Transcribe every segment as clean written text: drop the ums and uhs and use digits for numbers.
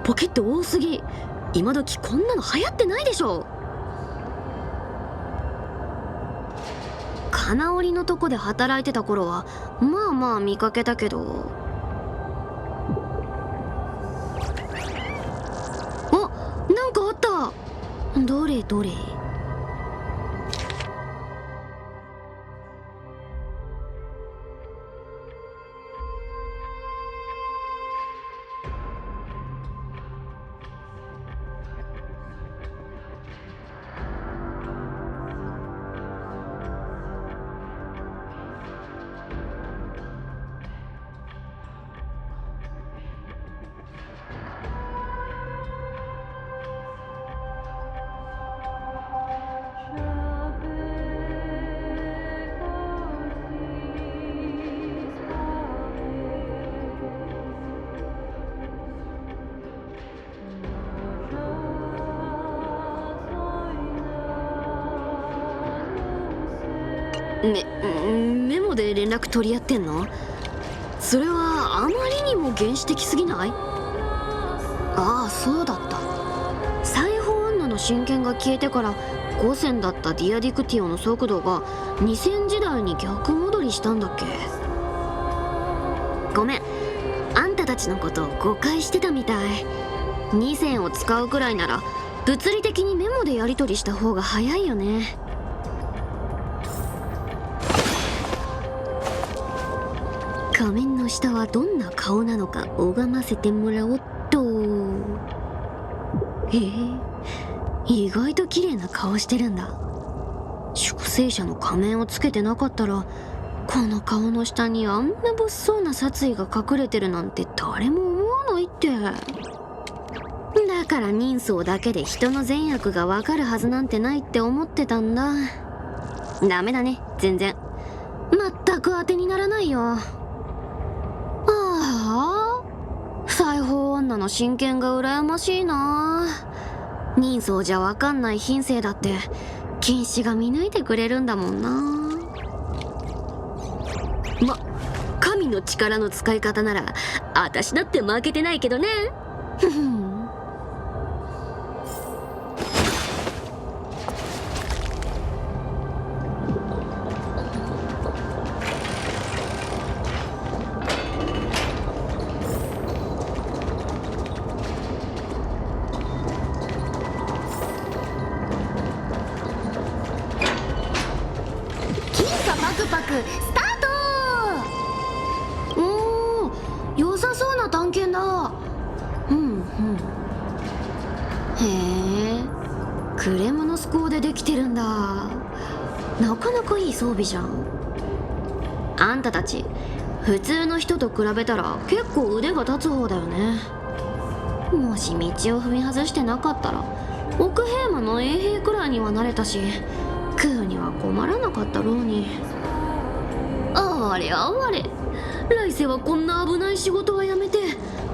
ポケット多すぎ。今時こんなの流行ってないでしょ。金織りのとこで働いてた頃はまあまあ見かけたけど。あ、なんかあった。どれどれ。メモで連絡取り合ってんの？それはあまりにも原始的すぎない？ああ、そうだった。裁縫女の神剣が消えてから5000だったディアディクティオの速度が2000時代に逆戻りしたんだっけ。ごめん、あんたたちのことを誤解してたみたい。2000を使うくらいなら物理的にメモでやり取りした方が早いよね。仮面の下はどんな顔なのか拝ませてもらおっと。意外と綺麗な顔してるんだ。粛清者の仮面をつけてなかったらこの顔の下にあんな物騒な殺意が隠れてるなんて誰も思わないって。だから人相だけで人の善悪がわかるはずなんてないって思ってたんだ。ダメだね、全然。全く当てにならないよ。ああ、裁縫女の真剣が羨ましいな。人相じゃわかんない品性だって禁止が見抜いてくれるんだもんな。神の力の使い方なら私だって負けてないけどね。パクスタート。おー、良さそうな探検だ。へえ、クレムノス鋼でできてるんだ。なかなかいい装備じゃん。あんたたち普通の人と比べたら結構腕が立つ方だよね。もし道を踏み外してなかったら奥平間の衛兵くらいにはなれたし、食うには困らなかったろうに。あれあれ、来世はこんな危ない仕事はやめて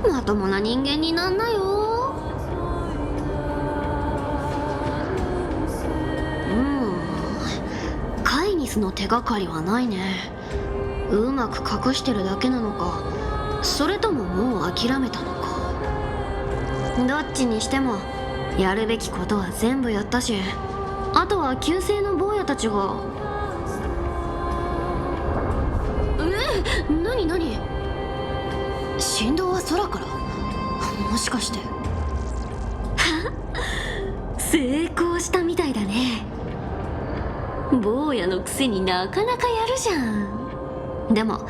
まともな人間になんなよ。カイニスの手がかりはないね。うまく隠してるだけなのか、それとももう諦めたのか。どっちにしてもやるべきことは全部やったし、あとは旧姓の坊やたちが。何振動は空から？もしかして成功したみたいだね。坊やのくせになかなかやるじゃん。でも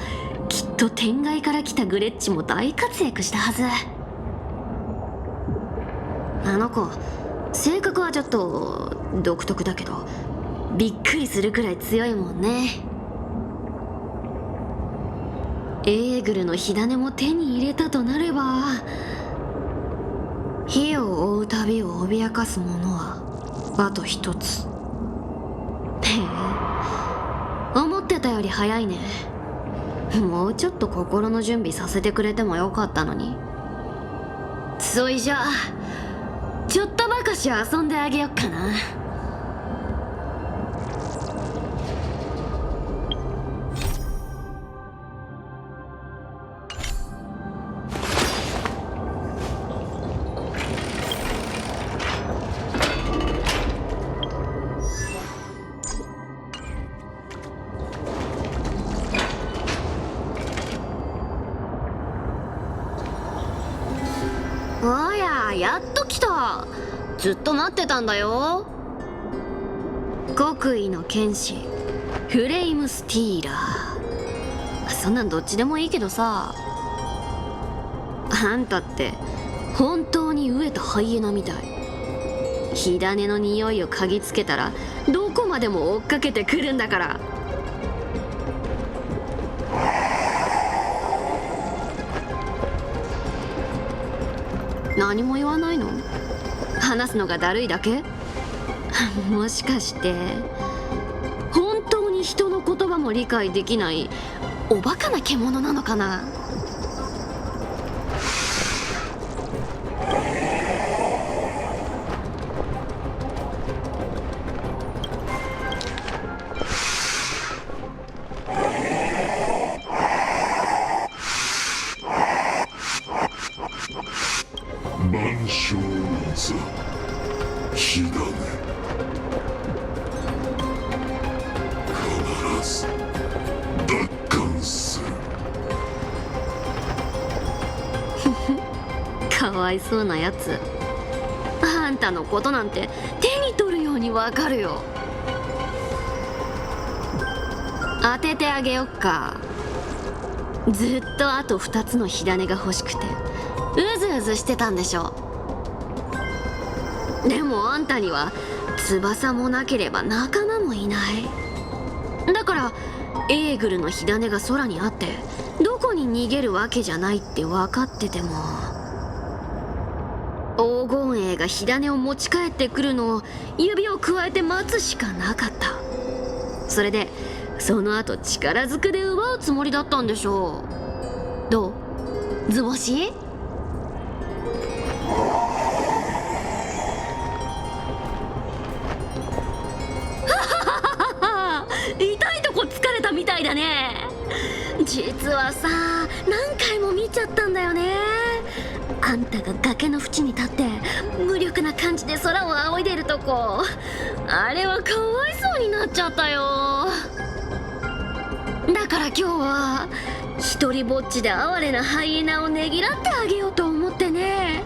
きっと天外から来たグレッチも大活躍したはず。あの子性格はちょっと独特だけどびっくりするくらい強いもんね。エーグルの火種も手に入れたとなれば、火を追う旅を脅かすものはあと一つ。へえ、思ってたより早いね。もうちょっと心の準備させてくれてもよかったのに。そいじゃあちょっとばかし遊んであげよっかな。ずっと待ってたんだよ。国威の剣士フレイムスティーラー。そんなんどっちでもいいけどさ、あんたって本当に飢えたハイエナみたい。火種の匂いを嗅ぎつけたらどこまでも追っかけてくるんだから。何も言わないの？話すのがだるいだけ？もしかして本当に人の言葉も理解できないおバカな獣なのかな？満章の座火種、必ず奪還する。かわいそうなやつ。あんたのことなんて手に取るようにわかるよ。当ててあげよっか。ずっとあと2つの火種が欲しくてうずうずしてたんでしょ。でもあんたには翼もなければ仲間もいない。だからエーグルの火種が空にあってどこに逃げるわけじゃないって分かってても、黄金衛が火種を持ち帰ってくるのを指をくわえて待つしかなかった。それでその後力ずくで奪うつもりだったんでしょう。どう？図星？痛いとこ疲れたみたいだね。実はさ、何回も見ちゃったんだよね。あんたが崖の縁に立って無力な感じで空を仰いでるとこ、あれはかわいそうになっちゃったよ。だから今日は一人ぼっちで哀れなハイエナをねぎらってあげようと思ってね、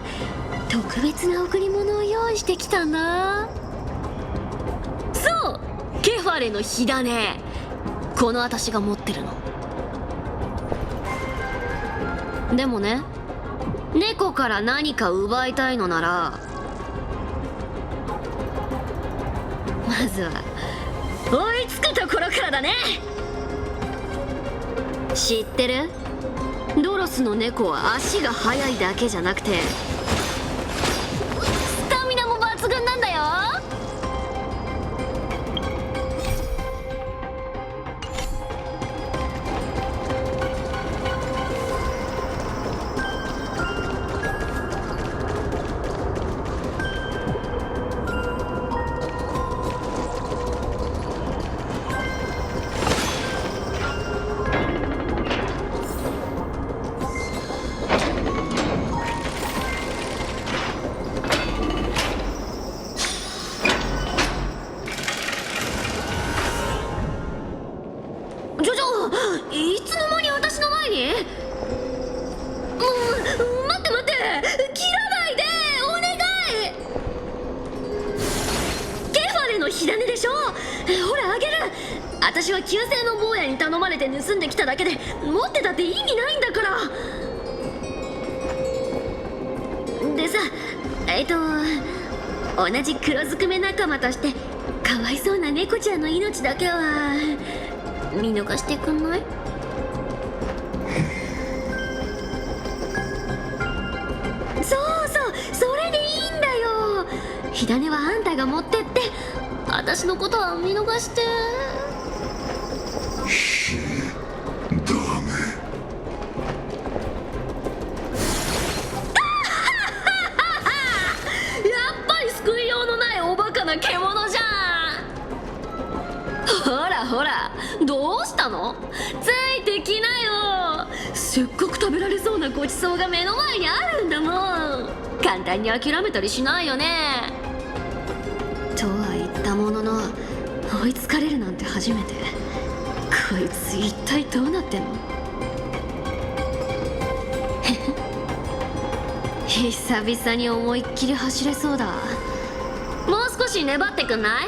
特別な贈り物を用意してきたんだ。そう、ケファレの火種。この私が持ってるの。でもね、猫から何か奪いたいのならまずは追いつくところからだね。知ってる？ドロスの猫は足が速いだけじゃなくてスタミナも抜群なんだよ。いつの間に私の前に？待って待って、切らないでお願い。ケファレの火種でしょ。ほらあげる。私は旧姓の坊やに頼まれて盗んできただけで持ってたって意味ないんだから。でさ、同じ黒ずくめ仲間としてかわいそうな猫ちゃんの命だけは見逃してくんない？そうそう、それでいいんだよ。火種はあんたが持ってって私のことは見逃して。ダメ。やっぱり救いようのないおバカな獣じゃん。ほらほら、どうしたの？ついてきなよ。せっかく食べられそうなごちそうが目の前にあるんだもん。簡単に諦めたりしないよね。とは言ったものの追いつかれるなんて初めて。こいつ一体どうなってんの？久々に思いっきり走れそうだ。もう少し粘ってくんない？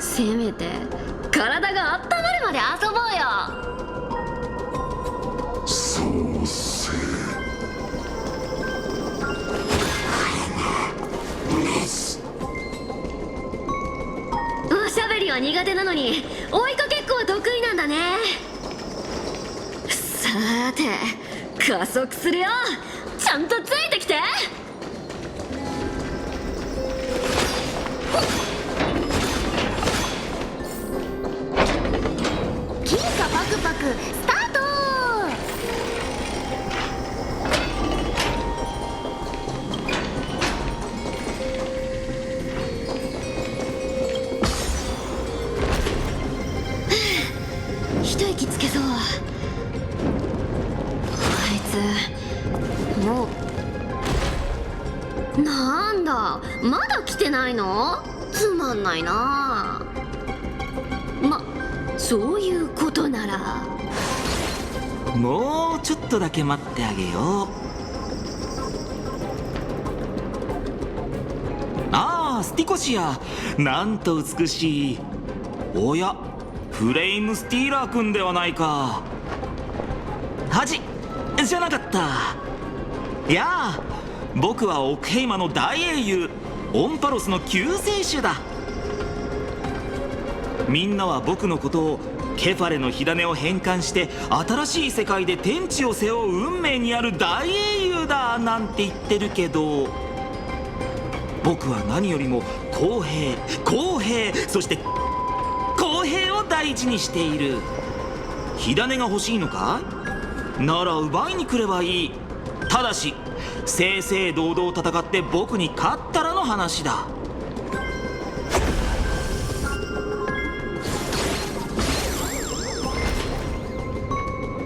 せめて体が温まるまで遊ぼうよ。創世おしゃべりは苦手なのに追いかけっこは得意なんだね。さーて加速するよ。ちゃんとついてきて。金貨パクパクスタート。一息つけそう。あいつもうなんだ、まだ来てないの？つまんないな。ま、そういうことならもうちょっとだけ待ってあげよう。ああ、スティコシア、なんと美しい。おや、フレイムスティーラー君ではないか。恥じゃなかった。いやあ、僕はオクヘイマの大英雄オンパロスの救世主だ。みんなは僕のことをケファレの火種を変換して新しい世界で天地を背負う運命にある大英雄だなんて言ってるけど、僕は何よりも公平、そして公平を大事にしている。火種が欲しいのか？なら奪いに来ればいい。ただし正々堂々戦って僕に勝ったらの話だ。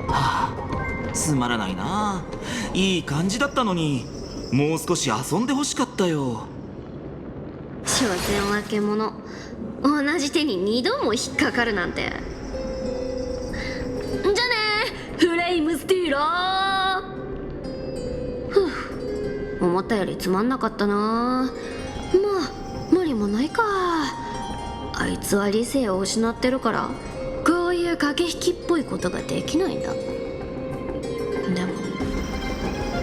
はあ、つまらないな。いい感じだったのに、もう少し遊んでほしかったよ。所詮は獣、同じ手に2度も引っかかるなんて。じゃねフレイムスティーラー。思ったよりつまんなかったな。まあ無理もないか。あいつは理性を失ってるからこういう駆け引きっぽいことができないんだ。でも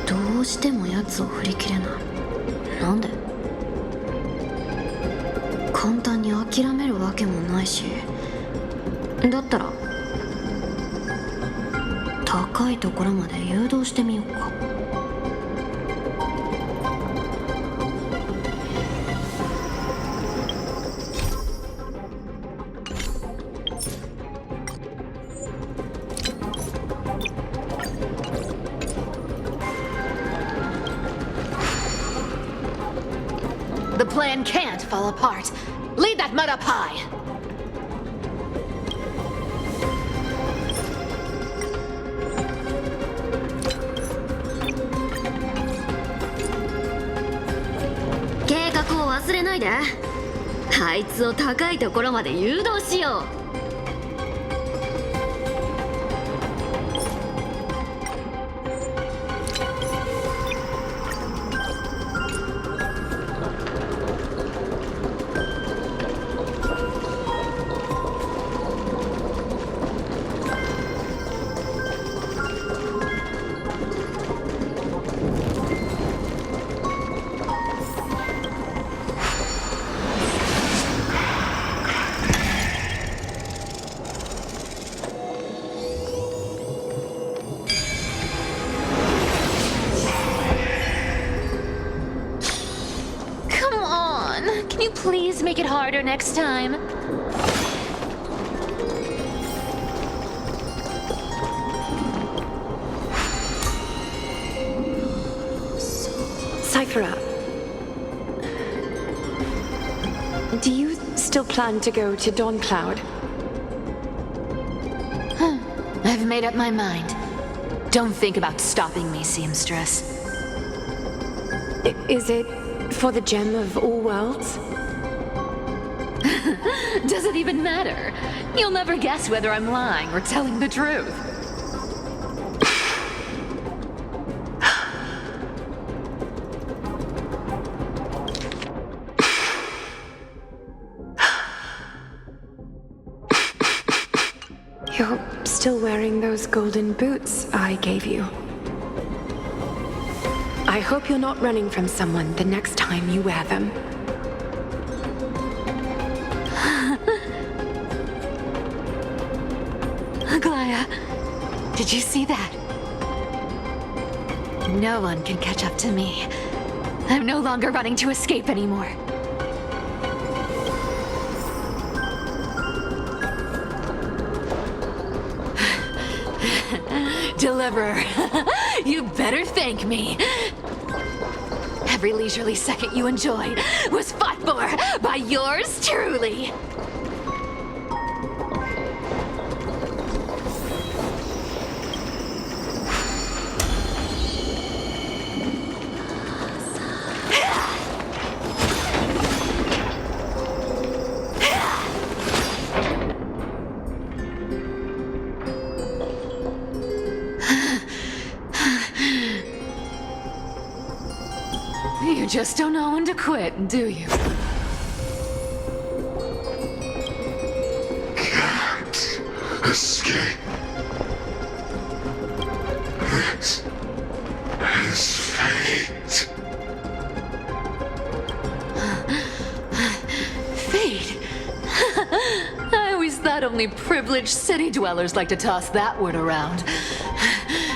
どうしてもやつを振り切れない。なんで？簡単に諦めるわけもないし。だったら高いところまで誘導してみようか。The plan can't fall apart. Lead that mud up high.計画を忘れないで。あいつを高いところまで誘導しよう。Can you please make it harder next time? CIPHLAEA, do you still plan to go to Dawn Cloud? I've made up my mind. Don't think about stopping me, seamstress. Is it for the gem of all worlds? Does it even matter? You'll never guess whether I'm lying or telling the truth. You're still wearing those golden boots I gave you. I hope you're not running from someone the next time you wear them. Aglaia, did you see that? No one can catch up to me. I'm no longer running to escape anymore. Deliverer, you better thank me. Every leisurely second you enjoyed was fought for by yours truly. You just don't know when to quit, do you? Can't escape. This is fate. Fate? I always thought only privileged city dwellers like to toss that word around.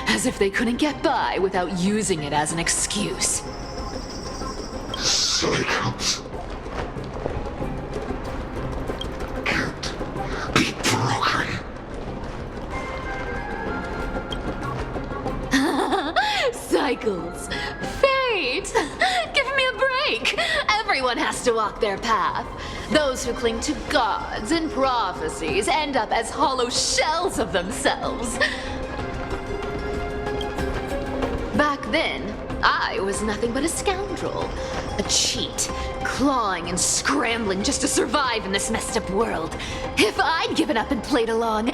As if they couldn't get by without using it as an excuse. Cycles can't be broken. Cycles. Fate. Give me a break. Everyone has to walk their path. Those who cling to gods and prophecies end up as hollow shells of themselves. Back then, I was nothing but a scoundrel. A cheat, clawing and scrambling just to survive in this messed up world. If I'd given up and played along,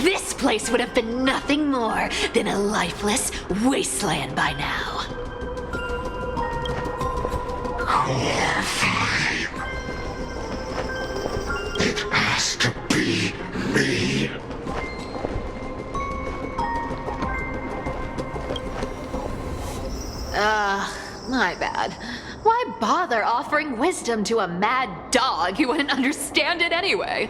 this place would have been nothing more than a lifeless wasteland by now. Core 5. It has to be me. My bad. Why bother offering wisdom to a mad dog who wouldn't understand it anyway?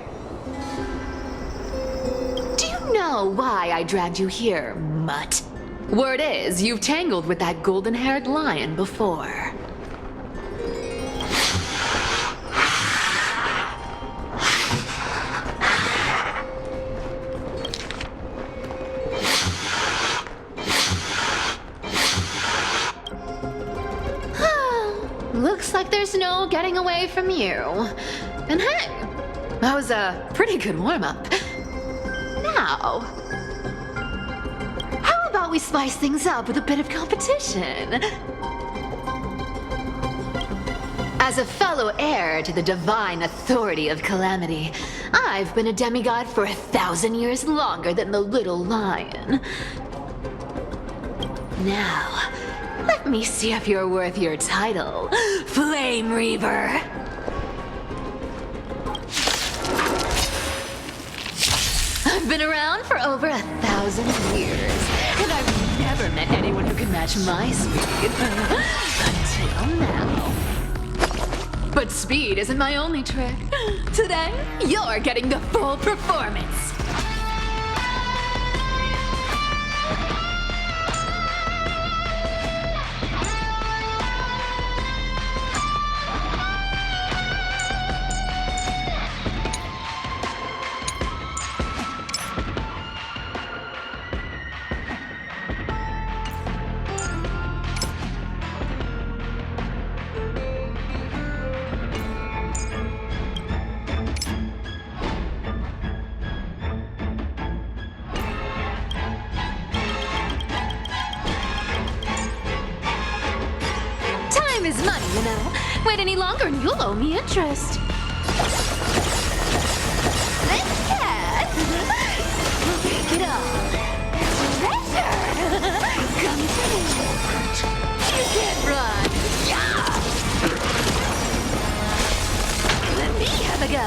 Do you know why I dragged you here, mutt? Word is, you've tangled with that golden-haired lion before. Looks like there's no getting away from you. And hey, that was a pretty good warm-up. Now, how about we spice things up with a bit of competition? As a fellow heir to the divine authority of calamity, I've been a demigod for 1,000 years longer than the little lion. Now, let me see if you're worth your title, Flame Reaver. I've been around for over 1,000 years, and I've never met anyone who could match my speed. Until now. But speed isn't my only trick. Today, you're getting the full performance. Is money, you know. Wait any longer and you'll owe me interest. Let's cat. We'll take it all. Treasure. Come to me. You can't run. Yeah. Let me have a go.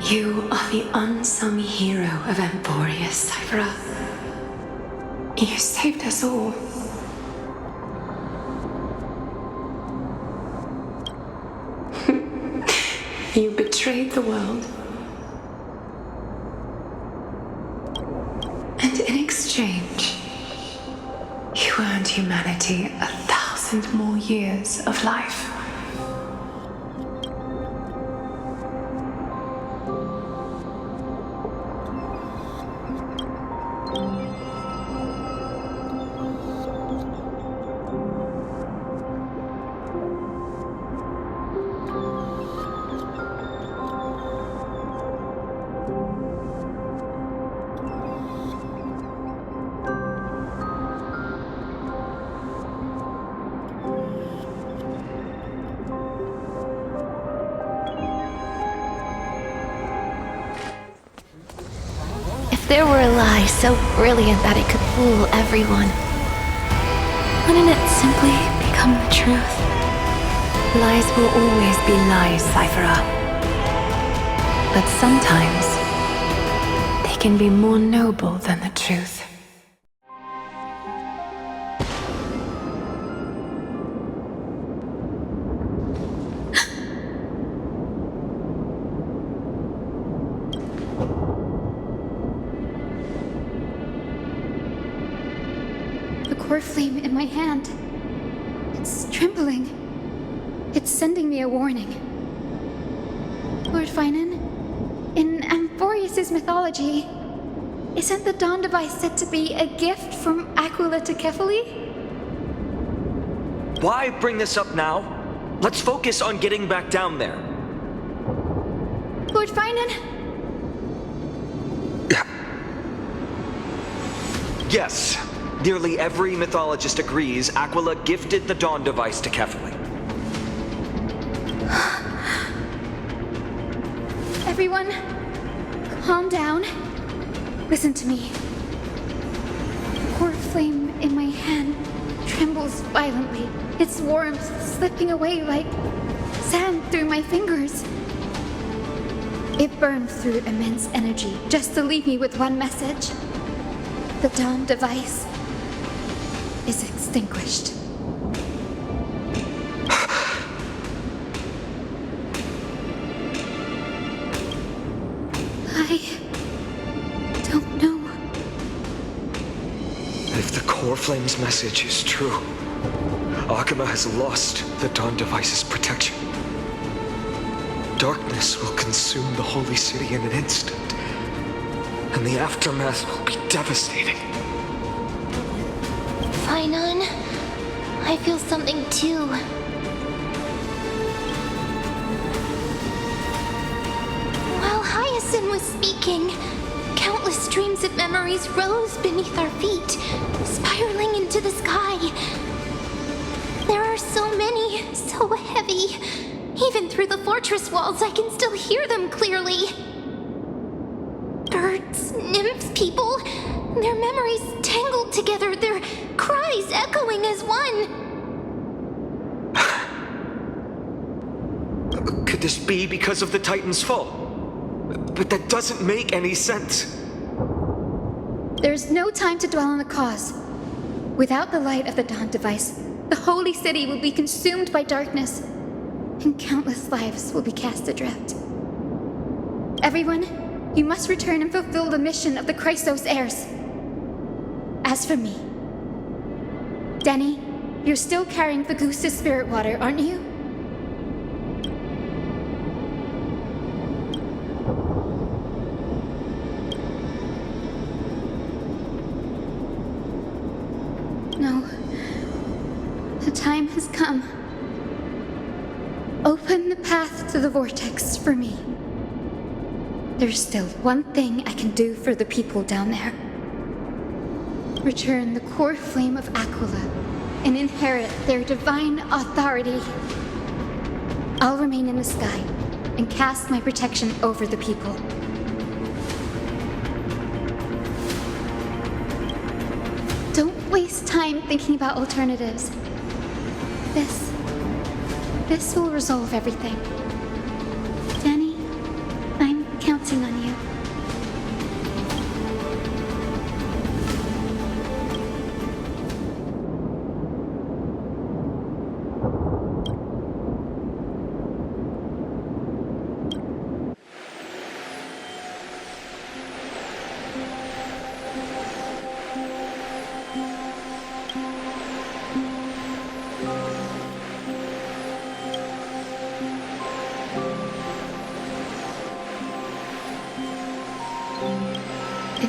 You are the unsung hero of Emporia, CIPHLAEA. You saved us all. You betrayed the world. And in exchange, you earned humanity 1,000 more years of life. If there were a lie so brilliant that it could fool everyone, wouldn't it simply become the truth? Lies will always be lies, CIPHLAEA. But sometimes, they can be more noble than the truth. The core flame in my hand. It's trembling. It's sending me a warning. Lord Finan, in Amphorius' mythology, isn't the Dawn device said to be a gift from Aquila to CIPHLAEA? Why bring this up now? Let's focus on getting back down there. Lord Finan? Yes. Nearly every mythologist agrees Aquila gifted the Dawn device to CIPHLAEA. Everyone, calm down. Listen to me. The core flame in my hand trembles violently, its warmth slipping away like sand through my fingers. It burned through immense energy just to leave me with one message. The Dawn device is extinguished. I don't know. If the core flame's message is true, Akama has lost the Dawn device's protection. Darkness will consume the holy city in an instant, and the aftermath will be devastating. Finan, I feel something too. While Hyacinth was speaking, countless streams of memories rose beneath our feet, spiraling into the sky. There are so many, so heavy. Even through the fortress walls, I can still hear them clearly. Birds, nymphs, people, their memories tangled together, their cries echoing as one. Could this be because of the Titan's fall? But that doesn't make any sense. There's no time to dwell on the cause. Without the light of the Dawn device, the holy city will be consumed by darkness, and countless lives will be cast adrift. Everyone, you must return and fulfill the mission of the Chrysos heirs. As for me, Denny, you're still carrying the goose's spirit water, aren't you? No. The time has come. Open the path to the vortex for me. There's still one thing I can do for the people down there. Return the core flame of Aquila and inherit their divine authority. I'll remain in the sky and cast my protection over the people. Don't waste time thinking about alternatives. This will resolve everything. Danny, I'm counting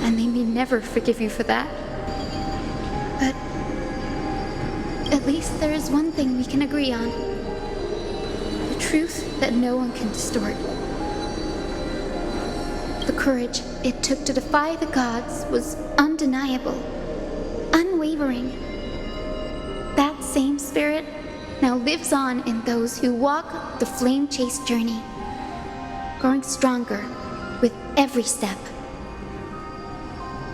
and they may never forgive you for that. But at least there is one thing we can agree on. The truth that no one can distort. The courage it took to defy the gods was undeniable, unwavering. That same spirit now lives on in those who walk the flame chase journey, growing stronger with every step.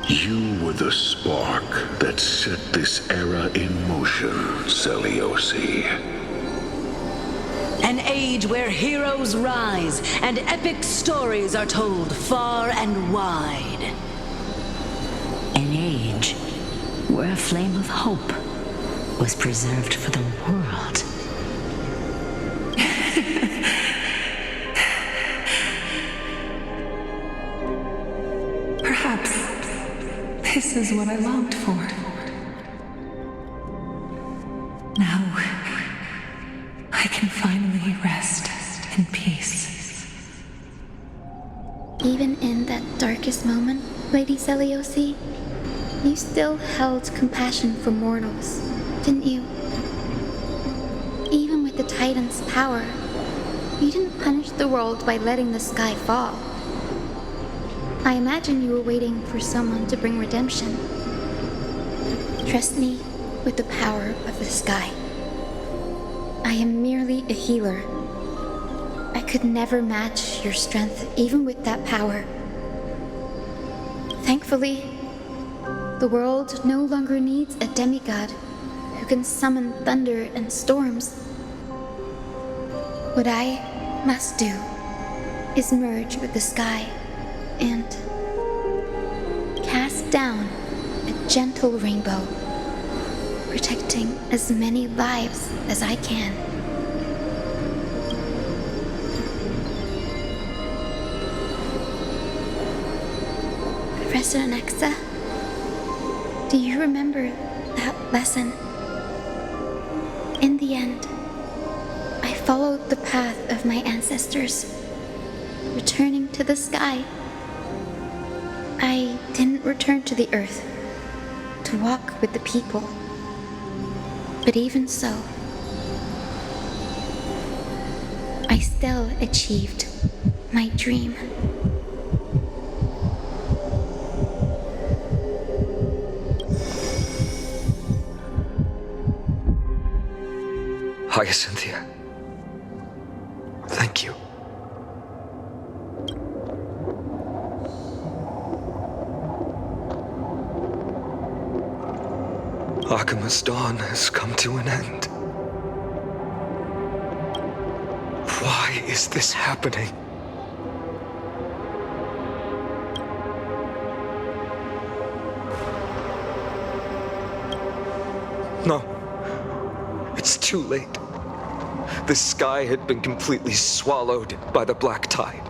You were the spark that set this era in motion, Celiosi. An age where heroes rise and epic stories are told far and wide. An age where a flame of hope was preserved for the world. Perhaps this is what I longed for. Now, I can finally rest in peace. Even in that darkest moment, Lady Celiosi, you still held compassion for mortals, didn't you? Even with the Titan's power, you didn't punish the world by letting the sky fall. I imagine you were waiting for someone to bring redemption. Trust me with the power of the sky. I am merely a healer. I could never match your strength even with that power. Thankfully, the world no longer needs a demigod who can summon thunder and storms. What I must do is merge with the sky and cast down a gentle rainbow, protecting as many lives as I can. Professor Anaxa, do you remember that lesson? In the end, I followed the path of my ancestors, returning to the sky. I didn't return to the earth to walk with the people. But even so, I still achieved my dream. Hyacinthia, thank you. Akima's dawn has come to an end. Why is this happening? No, it's too late. The sky had been completely swallowed by the black tide.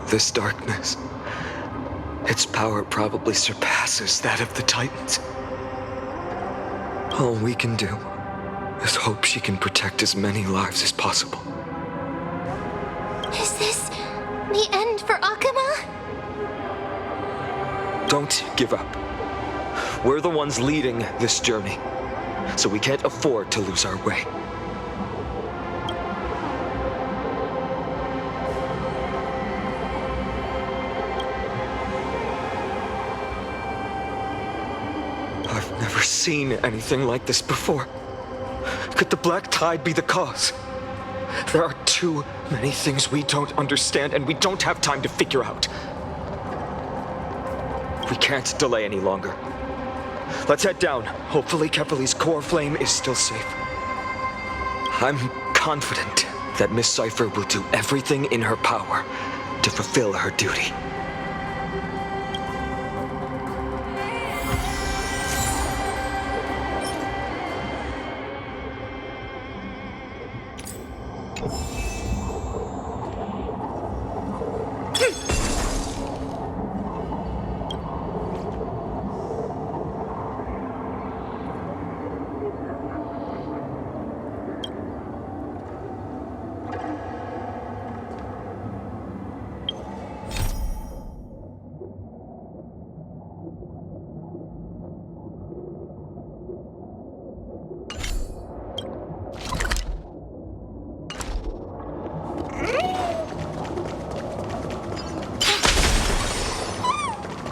This darkness, its power probably surpasses that of the Titans. All we can do is hope she can protect as many lives as possible. Is this the end for Akuma? Don't give up. We're the ones leading this journey, so we can't afford to lose our way. I've never seen anything like this before. Could the black tide be the cause? There are too many things we don't understand, and we don't have time to figure out. We can't delay any longer. Let's head down. Hopefully Kephale's core flame is still safe. I'm confident that Miss Cypher will do everything in her power to fulfill her duty.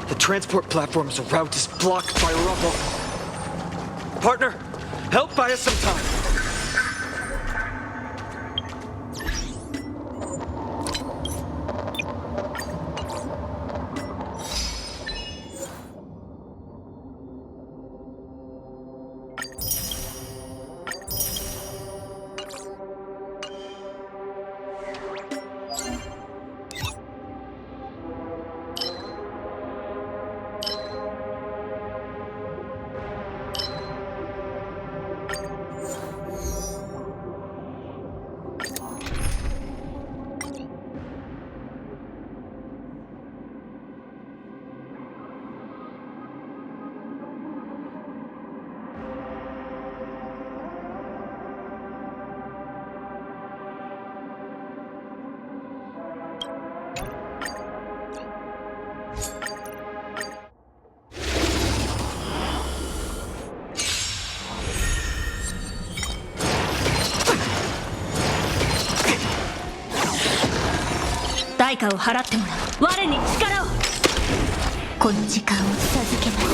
The transport platform's route is blocked by rubble. Partner, help buy us some time.代価を払ってもらう。我に力を。この時間を授けます。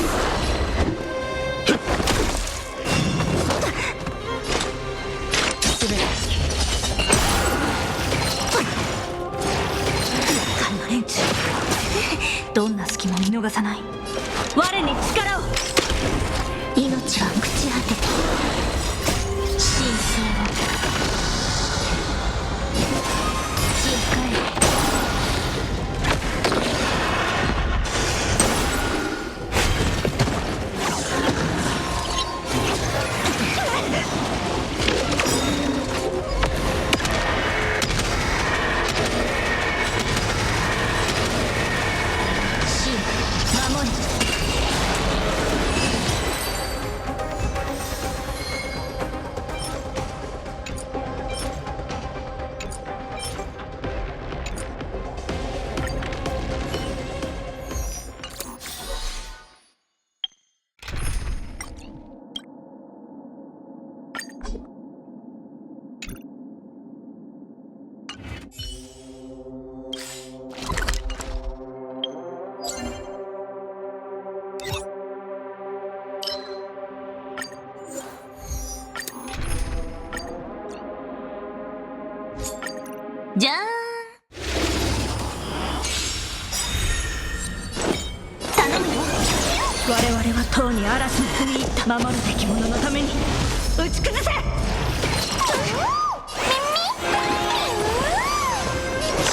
すべて勘の連中、どんな隙も見逃さない。我に力を。命は朽ち果てた。神聖を消え返れ。じゃーん。頼むよ。我々はとうに嵐に踏み入った。守るべき者のために打ち崩せ。思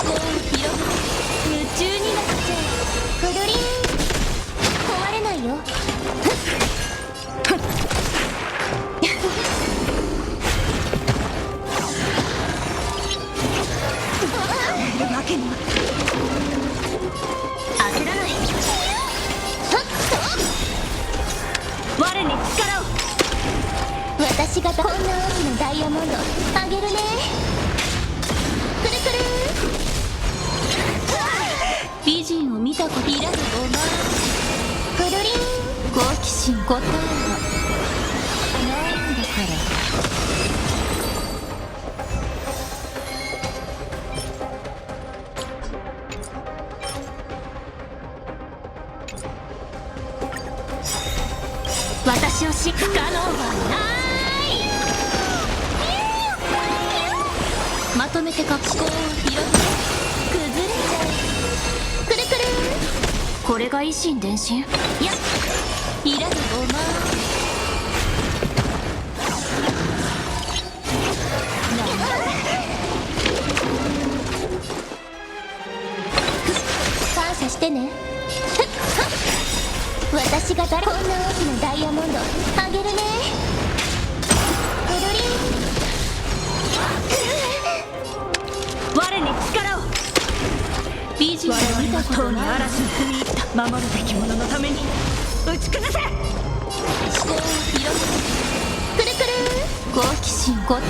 考を広げ夢中になっちゃう。くるりん。壊れないよ。わけには焦らない。我に力を。私がこんな大きなダイヤモンドあげるね。くるくる。美人を見たこといらぬお前。くるりん。好奇心答えはないんだから。私をし不可能はない。まとめて格好を広げ崩れちゃう。くるくる。これが維新伝心。いやいらぬお前。感謝してね。私がこんな大きなダイヤモンドあげるね。くるりん。我に力を。美人を見たことない。我々はとうに嵐に踏み入った。守るべき者のために打ち崩せ。思考を広げくるくる。好奇心答えは